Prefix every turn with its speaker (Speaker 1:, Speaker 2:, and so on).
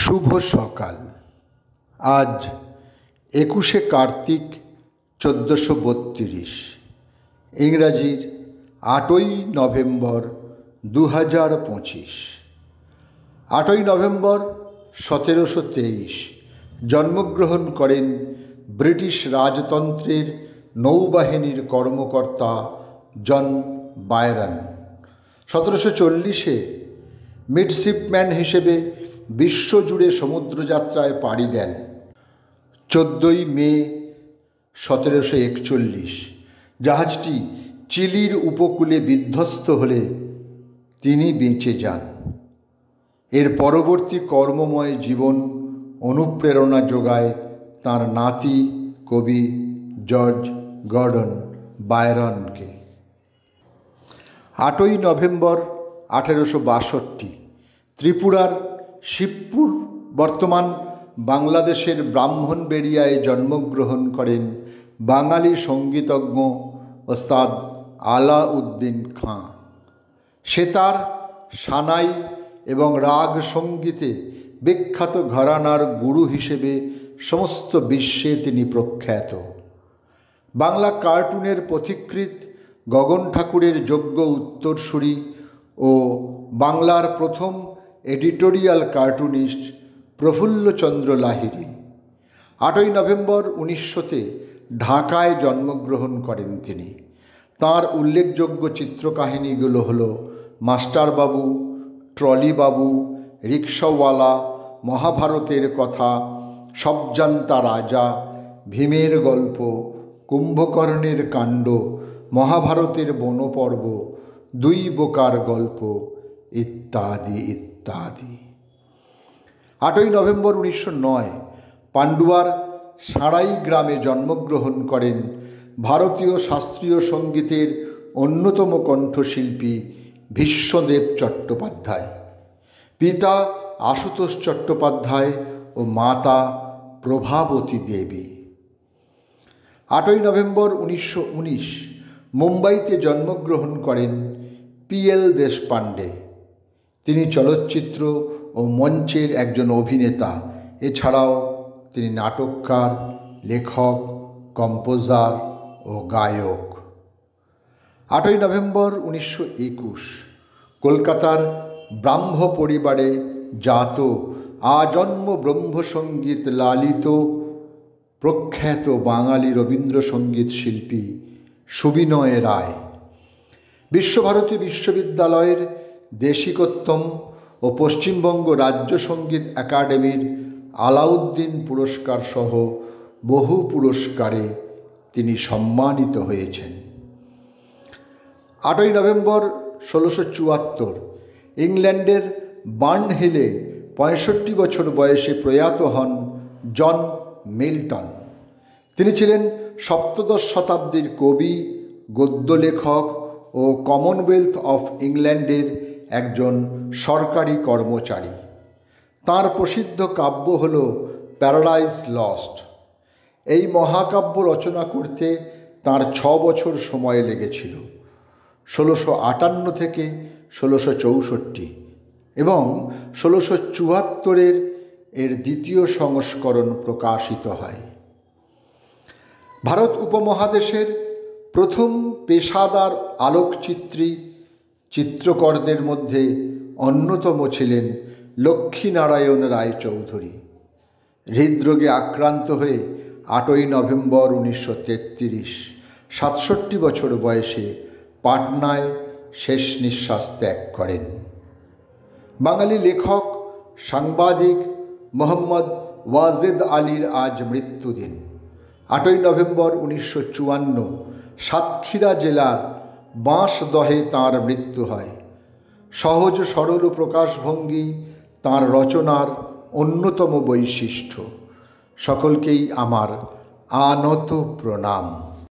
Speaker 1: শুভ সকাল। আজ 21শে Kartik 1432, ইংরাজির 8ই November 2025। 8ই November 1723 জন্মগ্রহণ করেন ব্রিটিশ রাজতন্ত্রের নৌবাহিনীর কর্মকর্তা জন বায়রন। 1740-এ মিডশিপম্যান হিসেবে বিশ্বজুড়ে সমুদ্রযাত্রায় পাড়ি দেন। 14ই মে 1741 জাহাজটি চিলির উপকূলে বিধ্বস্ত হলে তিনি বেঁচে যান। এর পরবর্তী কর্মময় জীবন অনুপ্রেরণা যোগায় তাঁর নাতি কবি জর্জ গর্ডন বায়রনকে। 8ই নভেম্বর 1862 ত্রিপুরার শিবপুর, বর্তমান বাংলাদেশের ব্রাহ্মণবেড়িয়ায় জন্মগ্রহণ করেন বাঙালি সঙ্গীতজ্ঞ ওস্তাদ আলাউদ্দিন খাঁ। সেতার, সানাই এবং রাগ সঙ্গীতে বিখ্যাত ঘরানার গুরু হিসেবে সমস্ত বিশ্বে তিনি প্রখ্যাত। বাংলা কার্টুনের পথিকৃৎ গগন ঠাকুরের যোগ্য উত্তরসূরি ও বাংলার প্রথম এডিটোরিয়াল কার্টুনিস্ট প্রফুল্লচন্দ্র লাহিড়ী। 8ই নভেম্বর 1900-তে ঢাকায় জন্মগ্রহণ করেন তিনি। তাঁর উল্লেখযোগ্য চিত্রকাহিনীগুলো হলো মাস্টারবাবু, ট্রলিবাবু, রিক্সাওয়ালা, মহাভারতের কথা, সবজান্তা রাজা, ভীমের গল্প, কুম্ভকর্ণের কাণ্ড, মহাভারতের বনপর্ব, দুই বোকার গল্প ইত্যাদি ইত্যাদি। 8ই নভেম্বর 1909 পান্ডুয়ার সাঁড়াই গ্রামে জন্মগ্রহণ করেন ভারতীয় শাস্ত্রীয় সঙ্গীতের অন্যতম কণ্ঠশিল্পী ভীষ্মদেব চট্টোপাধ্যায়। পিতা আশুতোষ চট্টোপাধ্যায় ও মাতা প্রভাবতী দেবী। 8ই নভেম্বর 1919 মুম্বাইতে জন্মগ্রহণ করেন PL দেশপাণ্ডে। তিনি চলচ্চিত্র ও মঞ্চের একজন অভিনেতা। এছাড়াও তিনি নাটককার, লেখক, কম্পোজার ও গায়ক। 8ই নভেম্বর 1921 কলকাতার ব্রাহ্ম পরিবারে জাত আজন্ম ব্রহ্মসঙ্গীত লালিত প্রখ্যাত বাঙালি রবীন্দ্রসঙ্গীত শিল্পী সুবিনয় রায় বিশ্বভারতী বিশ্ববিদ্যালয়ের দেশিকোত্তম ও পশ্চিমবঙ্গ রাজ্য সঙ্গীত একাডেমির আলাউদ্দিন পুরস্কার সহ বহু পুরস্কারে তিনি সম্মানিত হয়েছেন। 8ই নভেম্বর 1674 ইংল্যান্ডের বার্নহিলে 65 বছর বয়সে প্রয়াত হন জন মিল্টন। তিনি ছিলেন সপ্তদশ শতাব্দীর কবি, গদ্য লেখক ও কমনওয়েলথ অফ ইংল্যান্ডের একজন সরকারি কর্মচারী। তাঁর প্রসিদ্ধ কাব্য হল প্যারাডাইজ লস্ট। এই মহাকাব্য রচনা করতে তাঁর 6 বছর সময় লেগেছিল, 1658 থেকে 1664, এবং 1674 এর দ্বিতীয় সংস্করণ প্রকাশিত হয়। ভারত উপমহাদেশের প্রথম পেশাদার আলোকচিত্রী চিত্রকরদের মধ্যে অন্যতম ছিলেন লক্ষ্মীনারায়ণ রায়চৌধুরী। হৃদরোগে আক্রান্ত হয়ে 8ই নভেম্বর 1933 67 বছর বয়সে পাটনায় শেষ নিঃশ্বাস ত্যাগ করেন। বাঙালি লেখক, সাংবাদিক মোহাম্মদ ওয়াজেদ আলীর আজ মৃত্যুদিন। 8ই নভেম্বর 1954 সাতক্ষীরা জেলার বাঁশদহে তাঁর মৃত্যু হয়। সহজ সরল প্রকাশভঙ্গি তাঁর রচনার অন্যতম বৈশিষ্ট্য। সকলকেই আমার আনত প্রণাম।